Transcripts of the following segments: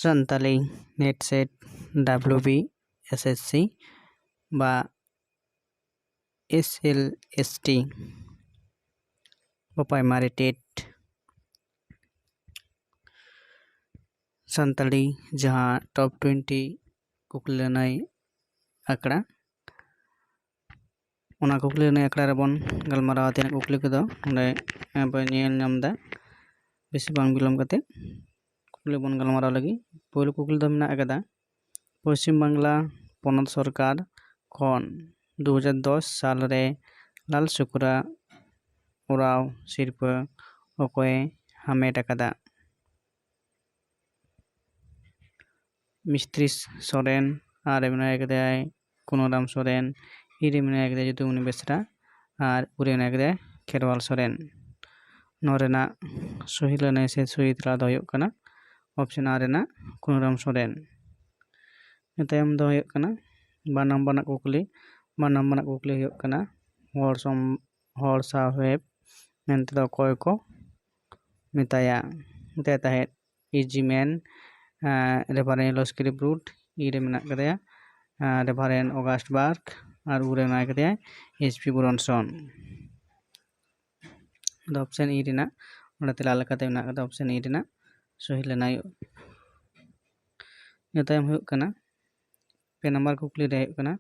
Santali net set WB SSC বা SLST বা primary TET Santali ᱡᱟᱦᱟᱸ ᱴᱚᱯ 20 ᱠᱩᱠᱞᱤ ᱞᱟᱹᱱᱟᱹᱭ ᱟᱠᱷᱲᱟ ᱚᱱᱟ ᱠᱩᱠᱞᱤ ᱞᱟᱹᱱᱟᱹᱭ ᱟᱠᱷᱲᱟ ᱨᱮᱵᱚᱱ ᱜᱟᱞᱢᱟᱨᱟᱣ ᱛᱤᱱᱟᱹᱜ ᱠᱩᱠᱞᱤ ᱠᱚᱫᱚ ᱚᱸᱰᱮ ᱵᱚᱱ ᱧᱮᱞ ᱧᱟᱢᱫᱟ বেশি ᱵᱟᱝ ᱵᱤᱞᱚᱢ ᱠᱟᱛᱮ ᱠᱩᱠᱞᱤ ᱵᱚᱱ ᱜᱟᱞᱢᱟᱨᱟᱣ ᱞᱟᱹᱜᱤᱫ ᱯᱳᱭᱞᱳ ᱠᱩᱠᱞᱤ ᱫᱚ ᱢᱮᱱᱟᱜ ᱟᱠᱟᱫᱟ ᱯᱚᱥᱪᱤᱢ ᱵᱟᱝᱞᱟ ᱯᱚᱱᱚᱛ ᱥᱚᱨᱠᱟর ᱠᱷᱚᱱ 2010 ᱥᱟᱞ ᱨᱮ ᱞᱟᱞ ᱥᱩᱠᱨᱟ ᱳᱨᱟᱣ ᱥᱤᱨᱯᱟᱹ ᱚᱠᱚᱭᱮ ᱦᱟᱢᱮᱴ ᱟᱠᱟᱫᱟ মিস্ত্রি সোরেন আর মেনায় আকাদায় কুনোরাম সোরেন ইরে মেনায় আকাদায় যদুমণি বেসরা আর উরে মেনায় আকাদায় খেরওয়াল সোরেন নরেনা সহি ᱞᱟᱹᱱᱟᱹᱭ ᱥᱮ ᱥᱚᱦᱤ ᱛᱮᱞᱟ ᱫᱚ ᱦᱩᱭᱩᱜ ᱠᱟᱱᱟ ᱚᱯᱥᱮᱱ ᱟᱨ ᱨᱮᱱᱟᱜ ᱠᱩᱱᱩᱨᱟᱢ ᱥᱚᱨᱮᱱ ᱛᱟᱭᱚᱢ ᱫᱚ ᱦᱩᱭᱩᱜ ᱠᱟᱱᱟ 2 ᱱᱚᱢᱵᱚᱨ ᱨᱮᱱᱟᱜ ᱠᱩᱠᱞᱤ 2 ᱱᱚᱢᱵᱚᱨ ᱨᱮᱱᱟᱜ ᱠᱩᱠᱞᱤ ᱦᱩᱭᱩᱜ ᱠᱟᱱᱟ ᱦᱚᱲ ᱥᱟᱶᱦᱮᱫ ᱢᱮᱱᱛᱮ ᱫᱚ ᱚᱠᱚᱭ ᱠᱚ ᱢᱮᱛᱟᱭᱟ ᱢᱮᱛᱟᱭ ᱛᱟᱦᱮᱸᱫ ᱤᱡᱤᱢᱮᱱ রেভারেন্ড লস্করি ব্রুট ইরে মেনাক কাদেয়া রেভারেন্ড অগাস্ট বার্ক আর উরে মেনাক কাদেয়া এইচপি ব্রনসন ᱫᱚ ᱚᱯᱥᱮᱱ ᱤ ᱨᱮᱱᱟᱜ ᱚᱸᱰᱮ ᱛᱮᱞᱟ ᱞᱮᱠᱟᱛᱮ ᱢᱮᱱᱟᱜ ᱟᱠᱟᱫᱟ ᱚᱯᱥᱮᱱ ᱤ ᱨᱮᱱᱟᱜ ᱥᱚᱦᱤ ᱞᱟᱹᱱᱟᱹᱭ ᱤᱱᱟᱹ ᱛᱟᱭᱚᱢ ᱦᱩᱭᱩᱜ ᱠᱟᱱᱟ 2 ᱱᱟᱢᱵᱟᱨ ᱠᱩᱠᱞᱤ ᱨᱮ ᱦᱩᱭᱩᱜ ᱠᱟᱱᱟ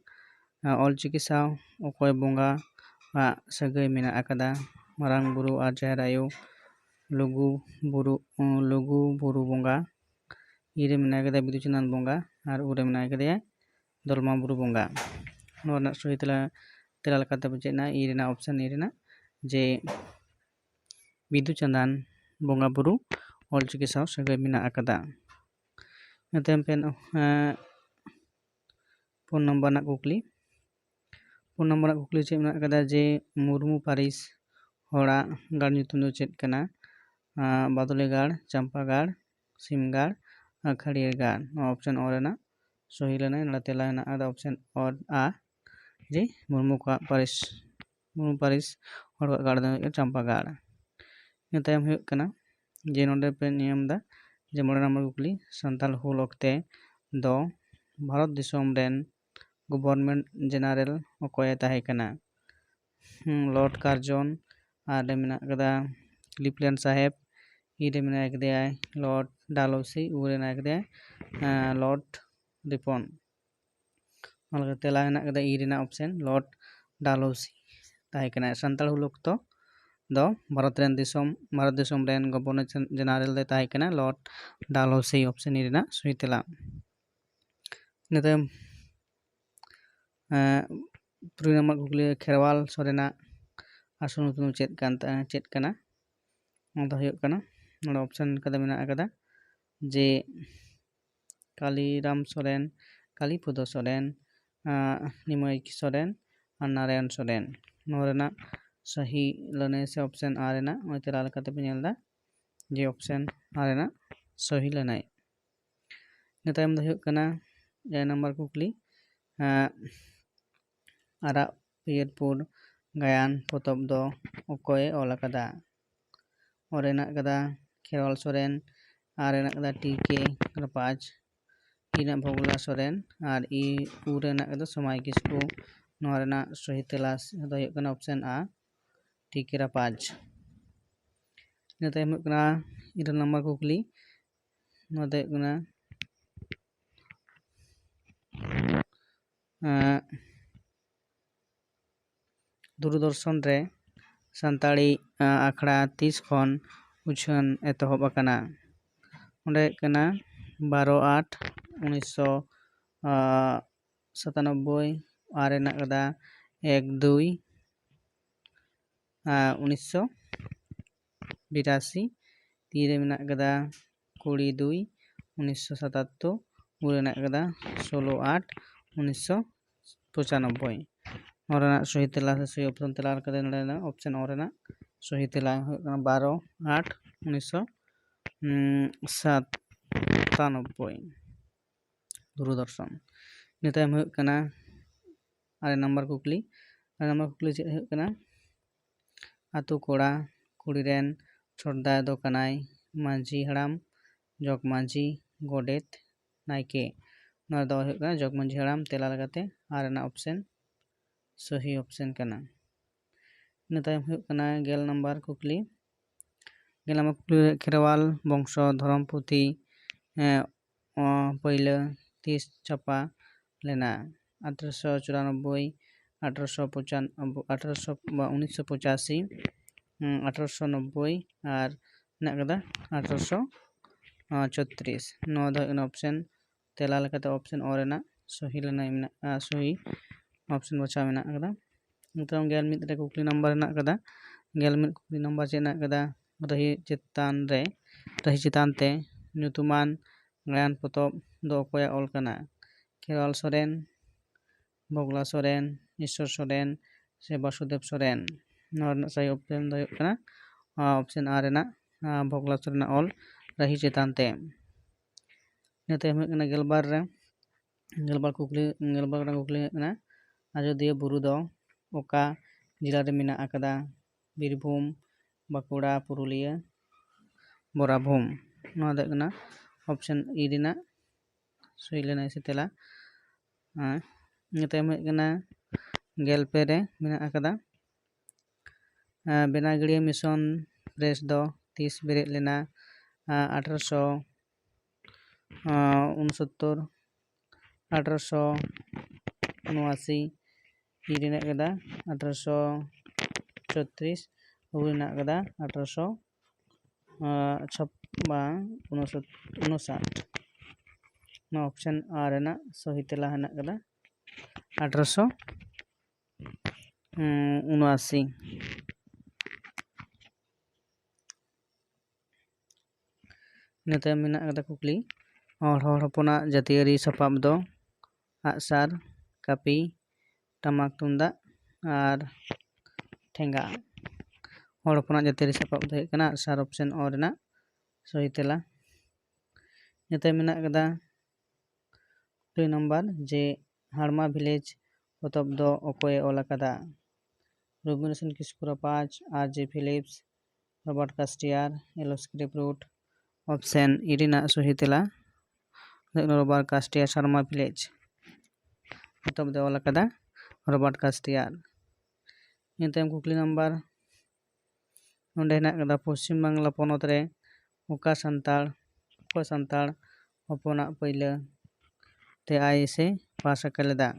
ᱚᱞᱪᱤᱠᱤ ᱥᱟᱶ ᱚᱠᱚᱭ ᱵᱚᱸᱜᱟ ᱥᱟᱹᱜᱟᱹᱭ ᱢᱮᱱᱟᱜ ᱟᱠᱟᱫᱟ ᱢᱟᱨᱟᱝ ᱵᱩᱨᱩ ᱟᱨ ᱡᱟᱦᱮᱨ ᱟᱭᱳ ᱞᱩᱜᱩ ᱵᱩᱨᱩ ᱵᱚᱸᱜᱟ ᱤᱨᱮ ᱢᱮᱱᱟᱜ ᱟᱠᱟᱫᱟ ᱵᱤᱫᱩ ᱪᱟᱸᱫᱟᱱ ᱵᱚᱸᱜᱟ ᱟᱨ ᱩᱨᱮ ᱢᱮᱱᱟᱜ ᱟᱠᱟᱫᱮᱭᱟ ᱫᱚᱞᱢᱟ ᱵᱩᱨᱩ ᱵᱚᱸᱜᱟ ᱱᱚᱣᱟ ᱨᱮᱱᱟᱜ ᱥᱚᱦᱤ ᱛᱮᱞᱟ ᱞᱮᱠᱟᱛᱮ ᱵᱩᱡᱷᱟᱹᱜ ᱠᱟᱱᱟ ᱤ ᱨᱮᱱᱟᱜ ᱚᱯᱥᱮᱱ ᱤ ᱨᱮᱱᱟᱜ ᱡᱮ ᱵᱤᱫᱩ ᱪᱟᱸᱫᱟᱱ ᱵᱚᱸᱜᱟ ᱵᱩᱨᱩ ᱚᱞᱪᱤᱠᱤ ᱥᱟᱶ ᱥᱟᱹᱜᱟᱹᱭ ᱢᱮᱱᱟᱜ ᱟᱠᱟᱫᱟ ᱤᱱᱟᱹ ᱛᱟᱭᱚᱢ 4 ᱱᱚᱢᱵᱚᱨ ᱨᱮᱱᱟᱜ ᱠᱩᱠᱞᱤ 4 ᱱᱚᱢᱵᱚᱨ ᱨᱮᱱᱟᱜ ᱠᱩᱠᱞᱤ ᱪᱮᱫ ᱢᱮᱱᱟᱜ ᱟᱠᱟᱫᱟ ᱡᱮ ᱢᱩᱨᱢᱩ ᱯᱟᱹᱨᱤᱥ ᱦᱚᱲᱟᱜ ᱜᱟᱲ ᱧᱩᱛᱩᱢ ᱫᱚ ᱪᱮᱫ ᱠᱟᱱᱟ ᱵᱟᱫᱚᱞᱤ ᱜᱟᱲ ᱪᱟᱢᱯᱟ ᱜᱟᱲ ᱥᱤᱢ ᱜᱟᱲ ᱠᱷᱟᱲᱤᱭᱟᱹ ᱜᱟᱲ ᱱᱚᱣᱟ ᱚᱯᱥᱮᱱ ᱚ ᱨᱮᱱᱟᱜ ᱥᱚᱦᱤ ᱞᱟᱹᱱᱟᱹᱭ ᱱᱚᱰᱮ ᱛᱮᱞᱟ ᱦᱮᱱᱟᱜ ᱟᱠᱟᱫᱟ ᱚᱯᱥᱮᱱ ᱟ ᱡᱮ ᱢᱩᱨᱢᱩ ᱯᱟᱹᱨᱤᱥ ᱦᱚᱲᱟᱜ ᱜᱟᱲ ᱫᱚ ᱦᱩᱭᱩᱜ ᱠᱟᱱᱟ ᱪᱟᱢᱯᱟ ᱜᱟᱲ ᱤᱱᱟᱹ ᱛᱟᱭᱚᱢ ᱦᱩᱭᱩᱜ ᱠᱟᱱᱟ ᱡᱮ ᱱᱚᱰᱮ ᱯᱮ ᱧᱟᱢ ᱮᱫᱟ ᱡᱮ 5 ᱱᱚᱢᱵᱚᱨ ᱠᱩᱠᱞᱤ ᱥᱟᱱᱛᱟᱲ ᱦᱩᱞ ᱚᱠᱛᱮ ᱫᱚ ᱵᱷᱟᱨᱚᱛ ᱫᱤᱥᱚᱢ ᱨᱮᱱ ᱜᱚᱵᱷᱚᱨᱱᱢᱮᱱᱴ ᱡᱮᱱᱟরেল ᱚᱠᱚᱭᱮ ᱛᱟᱦᱮᱸ ᱠᱟᱱᱟ ᱞᱚর্ড কার্জন আর মেনাᱜ ᱟᱠᱟᱫᱟ ক্লিভল্যান্ড সাহেব ইরে মেনাᱜ আᱠᱟᱫᱮᱭᱟ লর্ড ডালহৌসি উরে মেনাᱜ ᱟᱠᱟᱫᱮᱭᱟ লর্ড রিপন ᱚᱱᱟ ᱛᱮᱞᱟ ᱦᱮᱱᱟᱜ ᱟᱠᱟᱫᱟ ᱤ ᱨᱮᱱᱟᱜ ᱚᱯᱥᱮᱱ ᱞᱚর্ড ᱰᱟᱞᱦৌসি ᱛᱟᱦᱮᱸ ᱠᱟᱱᱟ ᱥᱟᱱᱛᱟᱲ ᱦᱩᱞ ᱚᱠᱛᱚ ᱫᱚ ᱵᱷᱟᱨᱚᱛ ᱫᱤᱥᱚᱢ ᱨᱮᱱ ᱜᱚᱵᱷᱚᱨᱱᱚᱨ ᱡᱮᱱᱟরেল ᱫᱚᱭ ᱛᱟᱦᱮᱸ ᱠᱟᱱᱟ ᱞᱚর্ড ᱰᱟᱞᱦৌসি ᱚᱯᱥᱮᱱ ᱤ ᱨᱮᱱᱟᱜ ᱥᱚᱦᱤ ᱛᱮᱞᱟ ᱤᱱᱟᱹ ᱛᱟᱭᱚᱢ 3 ᱱᱚᱢᱵᱚᱨ ᱠᱩᱠᱞᱤ ᱠᱷᱮᱨᱣᱟᱞ ᱥᱚᱨᱮᱱᱟᱜ ᱟᱥᱚᱞ ᱧᱩᱛᱩᱢ ᱪᱮᱫ ᱠᱟᱱᱟ ᱚᱱᱟ ᱫᱚ ᱦᱩᱭᱩᱜ ᱠᱟᱱᱟ ᱱᱚᱰᱮ ᱚᱯᱥᱮᱱ ᱞᱮᱠᱟᱛᱮ ᱢᱮᱱᱟᱜ ᱟᱠᱟᱫᱟ ᱡᱮ ᱠᱟᱞᱤᱨᱟᱢ ᱥᱚᱨᱮᱱ ᱠᱟᱞᱤᱯᱚᱫᱚ ᱥᱚᱨᱮᱱ ᱱᱤᱢᱟᱹᱭ ᱥᱚᱨᱮᱱ ᱟᱨ ᱱᱟᱨᱟᱭᱚᱱ ᱥᱚᱨᱮᱱ ᱱᱚᱣᱟ ᱨᱮᱱᱟᱜ ᱥᱚᱦᱤ ᱞᱟᱹᱱᱟᱹᱭ ᱥᱮ ᱚᱯᱥᱮᱱ ᱟ ᱨᱮᱱᱟᱜ ᱱᱚᱜᱼᱚᱭ ᱛᱮᱞᱟ ᱞᱮᱠᱟᱛᱮ ᱯᱮ ᱧᱮᱞ ᱮᱫᱟ ᱡᱮ ᱚᱯᱥᱮᱱ ᱟ ᱨᱮᱱᱟᱜ ᱥᱚᱦᱤ ᱞᱟᱹᱱᱟᱹᱭ ᱤᱱᱟᱹ ᱛᱟᱭᱚᱢ ᱫᱚ ᱦᱩᱭᱩᱜ ᱠᱟᱱᱟ 6 ᱱᱚᱢᱵᱚᱨ ᱠᱩᱠᱞᱤ ᱟᱨᱟᱜ ᱯᱤᱭᱟᱹᱨᱯᱩᱨ ᱜᱟᱭᱟᱱ ᱯᱚᱛᱚᱵ ᱫᱚ ᱚᱠᱚᱭᱮ ᱚᱞ ᱟᱠᱟᱫᱟ ᱚᱨ ᱦᱮᱱᱟᱜ ᱟᱠᱟᱫᱟ ᱠᱷᱮᱨᱣᱟᱞ ᱥᱚᱨᱮᱱ ᱟᱨ ᱦᱮᱱᱟᱜ ᱟᱠᱟᱫᱟ ᱴᱤ.কে. ᱨᱟᱯᱟᱡᱽ ᱤ ᱨᱮᱱᱟᱜ ᱵᱷᱚᱜᱩᱞᱟ ᱥᱚᱨᱮᱱ ᱟᱨ ᱩ ᱨᱮ ᱦᱮᱱᱟᱜ ᱟᱠᱟᱫᱟ ᱥᱚᱢᱟᱭ ᱠᱤᱥᱠᱩ ᱱᱚᱣᱟ ᱨᱮᱱᱟᱜ ᱥᱚᱦᱤ ᱛᱮᱞᱟ ᱫᱚ ᱦᱩᱭᱩᱜ ᱠᱟᱱᱟ ᱚᱯᱥᱮᱱ ᱟ ᱴᱤ.কে. ᱨᱟᱯᱟᱡᱽ ᱤᱱᱟᱹ ᱛᱟᱭᱚᱢ ᱦᱩᱭᱩᱜ ᱠᱟᱱᱟ 9 ᱱᱚᱢᱵᱚᱨ ᱠᱩᱠᱞᱤ ᱱᱚᱣᱟ ᱫᱚ ᱦᱩᱭᱩᱜ ᱠᱟᱱᱟ ᱫᱩᱨᱫᱚᱨশᱚᱱ ᱨᱮ ᱥᱟᱱᱛᱟᱲᱤ ᱟᱠᱷᱲᱟ ᱛᱤᱥ ᱠᱷᱚᱱ ᱩᱪᱷᱟᱹᱱ ᱮᱛᱚᱦᱚᱵ ᱟᱠᱟᱱᱟ ᱚᱸᱰᱮ ᱦᱩᱭᱩᱜ ᱠᱟᱱᱟ 12/8/1997 ᱟᱨ ᱦᱮᱱᱟᱜ ᱟᱠᱟᱫᱟ 1/2/1982 ᱛᱤ ᱨᱮ ᱢᱮᱱᱟᱜ ᱟᱠᱟᱫᱟ 20/2/1977 ᱩ ᱨᱮ ᱦᱮᱱᱟᱜ ᱟᱠᱟᱫᱟ 16/8/1995 ᱱᱚᱣᱟ ᱨᱮᱱᱟᱜ ᱥᱚᱦᱤ ᱛᱮᱞᱟ ᱥᱮ ᱥᱚᱦᱤ ᱚᱯᱥᱮᱱ ᱛᱮᱞᱟ ᱞᱮᱠᱟᱛᱮ ᱱᱚᱰᱮ ᱚᱯᱥᱮᱱ ᱚ ᱨᱮᱱᱟᱜ ᱥᱚᱦᱤ ᱛᱮᱞᱟ ᱦᱩᱭᱩᱜ ᱠᱟᱱᱟ 12/8/1997 ᱫᱩᱨᱫᱚর্শন ᱤᱱᱟᱹ ᱛᱟᱭᱚᱢ ᱦᱩᱭᱩᱜ ᱠᱟᱱᱟ 8 ᱱᱚᱢᱵᱚᱨ ᱠᱩᱠᱞᱤ ᱪᱮᱫ ᱦᱩᱭᱩᱜ ᱠᱟᱱᱟ ᱟᱛᱳ ᱠᱚᱲᱟ ᱠᱩᱲᱤ ᱨᱮᱱ ᱪᱷᱚᱴᱫᱟᱭ ᱫᱚ ᱠᱟᱱᱟᱭ ᱢᱟᱹᱡᱷᱤ ᱦᱟᱲᱟᱢ ᱡᱚᱜᱽ ᱢᱟᱹᱡᱷᱤ गोडेत नायके नोआ दो हुयुग कना जग मांझी हाड़ाम तेला लगाते आर रेना ऑप्शन सही ऑप्शन कना। इन तायम हुयुग कना गेल नंबर कुकली खेरवाल बंश धरम पुथी पहले तीस छापा लेना 1894 1985 1890 और हेनाग कदा 1836 नोआ दो हुयुग कना ऑप्शन तेला लेकाते ऑप्शन ओ रेना सही लेना सही ऑप्शन बचा मेना कदा। नितों गेल मिद रे कुकली नंबर हेनाग कदा गेल मिद कुकली नंबर चे हेनाग कदा रही चितान ते ᱧᱩᱛᱩᱢᱟᱱ गायन पतब दो अकोया ऑल कना खेरवाल सोरेन बगला सोरेन ईश्वर सोरेन से वासुदेव सोरेन नोआ रेना सही ऑप्शन दो हुयुग कना ऑप्शन आ रेना बगला सोरेन ऑल रही चितान ते। ᱤᱱᱟᱹ ᱛᱟᱭᱚᱢ ᱦᱩᱭᱩᱜ ᱠᱟᱱᱟ ᱜᱮᱞᱵᱟᱨ ᱠᱩᱠᱞᱤ ᱦᱩᱭᱩᱜ ᱠᱟᱱᱟ ᱟᱡᱚᱫᱤᱭᱟᱹ ᱵᱩᱨᱩ ᱫᱚ ᱚᱠᱟ ᱡᱮᱞᱟ ᱨᱮ ᱢᱮᱱᱟᱜ ᱟᱠᱟᱫᱟ ᱵᱤᱨᱵᱷᱩᱢ ᱵᱟᱸᱠᱩᱲᱟ ᱯᱩᱨᱩᱞᱤᱭᱟᱹ ᱵᱚᱨᱟᱵᱷᱩᱢ ᱱᱚᱣᱟ ᱫᱚ ᱦᱩᱭᱩᱜ ᱠᱟᱱᱟ ऑप्शन इ रेना सही लेना इसे तेला। ᱤᱱᱟᱹ ᱛᱟᱭᱚᱢ ᱦᱩᱭᱩᱜ ᱠᱟᱱᱟ गेल पे रे मेना आकदा बेनागड़िया मिशन प्रेस दो तीस बेरेद लेना 1869 1879 इ रेना कदा 1834 उ रेना कदा 1859 ऑप्शन आ रेना सही तेला हेना कदा 1879। ᱤᱱᱟᱹ ᱛᱟᱭᱚᱢ ᱢᱮᱱᱟᱜ ᱠᱟᱫᱟ ᱠᱩᱠᱞᱤ हर हपना जातियारी सापाब दो आगसार कापी टमाक तुमदा और ठेंगा हर हपना जातियारी सापाब दो हुयुग आगसार ऑप्शन ओ रेना सही तेला। ᱤᱱᱟᱹ ᱛᱟᱭᱚᱢ ᱢᱮᱱᱟᱜ ᱠᱟᱫᱟ कुकली नंबर जे हाड़मा विलेज पतब दो अकोये ऑल आकादा रघुनाथन किस्कू रापाज आर.जे. फिलिप्स रॉबर्ट कास्टियर एल स्क्रिप्ट रूट ऑप्शन इ रेना सही तेला रॉबर्ट कास्टियर हाड़मा विलेज पतब दो ऑल आकादा रॉबर्ट कास्टियर। इन तायम कुकली नंबर नोंडे हेनाग कदा पश्चिम बांगला पनत रे ओका सान्ताड़ हपना पहले ते IAS पास आकलेदा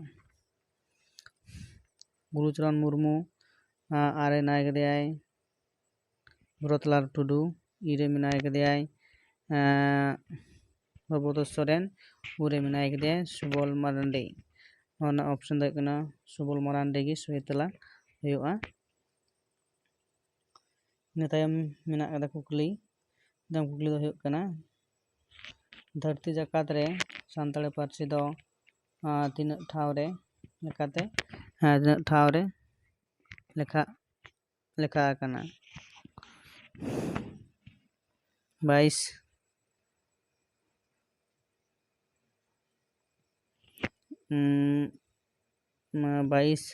गुरुचरण मुर्मू आरे नाय कदेयाय भरतलाल टुडू इरे मेनाय कदेयाय प्रबोध सोरेन उरे मेनाय कदेयाय सुबल मारांडी नोना ऑप्शन दो हुयुग कना सुबल मारांडी गी सही तेला हुयुगा। ᱤᱱᱟᱹ ᱛᱟᱭᱚᱢ ᱢᱮᱱᱟᱜ ᱠᱟᱫᱟ कुकली दो हुयुग कना धरती जाकात रे सान्ताड़ी पार्सी दो तीनाग ठाव रे लेखाते तीनाग ठाव रे लेखा आकाना 22 94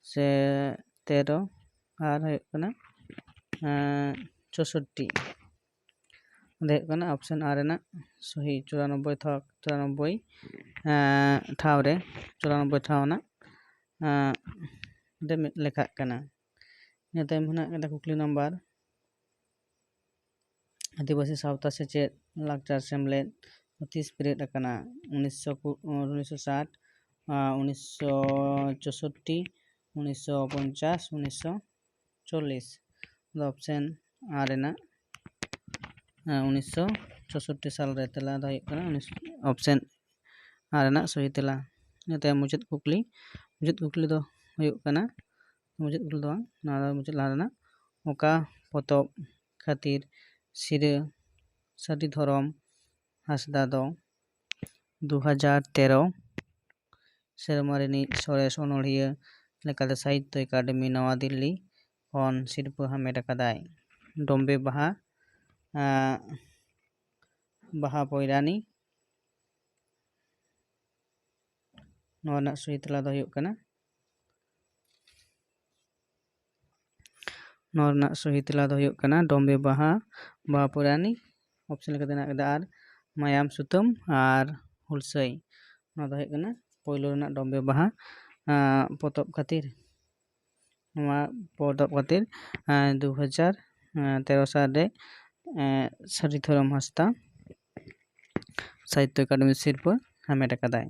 से 13 और हुयुग कना 64 ऑप्शन आ रेना सही 94 ठाव रे 94 ठाव ना लेखा कना। इन तायम हेनाग कदा कुकली नंबर आदिवासी सावता सेचेद लाकचार सेमलेद तीस बेरेद आकाना 1960 1964 1950 1940 ऑप्शन आ रेना 1964 साल रे तेला दो हुयुग कना ऑप्शन आ रेना सही तेला। इन तायम मुचाद कुकली दो हुयुग कना मुचाद कुकली दो नोआ दो मुचाद लाहा रेना ओका पतब खातिर सिरे साडी धरम हासदा दो 2013 सेरमा रेनी सरेस अनोलिया लेकाते साहित्य एकाडेमी नवा दिल्ली खन सिरपा हामेट आकादाय डम्बे बाहा पयरानी नोआ रेनाग सही तेला दो हुयुग कना ᱱᱚᱣᱟ ᱨᱮᱱᱟᱜ ᱥᱚᱦᱤ ᱛᱮᱞᱟ ᱫᱚ ᱦᱩᱭᱩᱜ ᱠᱟᱱᱟ ᱰᱚᱢᱵᱮ ᱵᱟᱦᱟ, ᱵᱟᱦᱟ ᱯᱚᱨᱟᱱᱤ ᱚᱯᱥᱮᱱ ᱞᱮᱠᱟᱛᱮ ᱢᱮᱱᱟᱜ ᱟᱠᱟᱫᱟ, ᱟᱨ ᱢᱟᱭᱟᱢ ᱥᱩᱛᱟᱹᱢ ᱟᱨ ᱦᱩᱞᱥᱟᱹᱭ। ᱱᱚᱣᱟ ᱫᱚ ᱦᱩᱭᱩᱜ ᱠᱟᱱᱟ ᱯᱳᱭᱞᱳ ᱨᱮᱱᱟᱜ ᱰᱚᱢᱵᱮ ᱵᱟᱦᱟ ᱯᱚᱛᱚᱵ ᱠᱷᱟᱹᱛᱤᱨ। ᱱᱚᱣᱟ ᱯᱚᱛᱚᱵ ᱠᱷᱟᱹᱛᱤᱨ 2013 সালে ᱥᱟᱹᱨᱤ ᱫᱷᱚᱨᱚᱢ ᱦᱟᱸᱥᱫᱟ ᱥᱟᱦᱤᱛᱛᱚ একাডেমি ᱥᱤᱨᱯᱟᱹ ᱦᱟᱢᱮᱴ ᱟᱠᱟᱫᱟᱭ।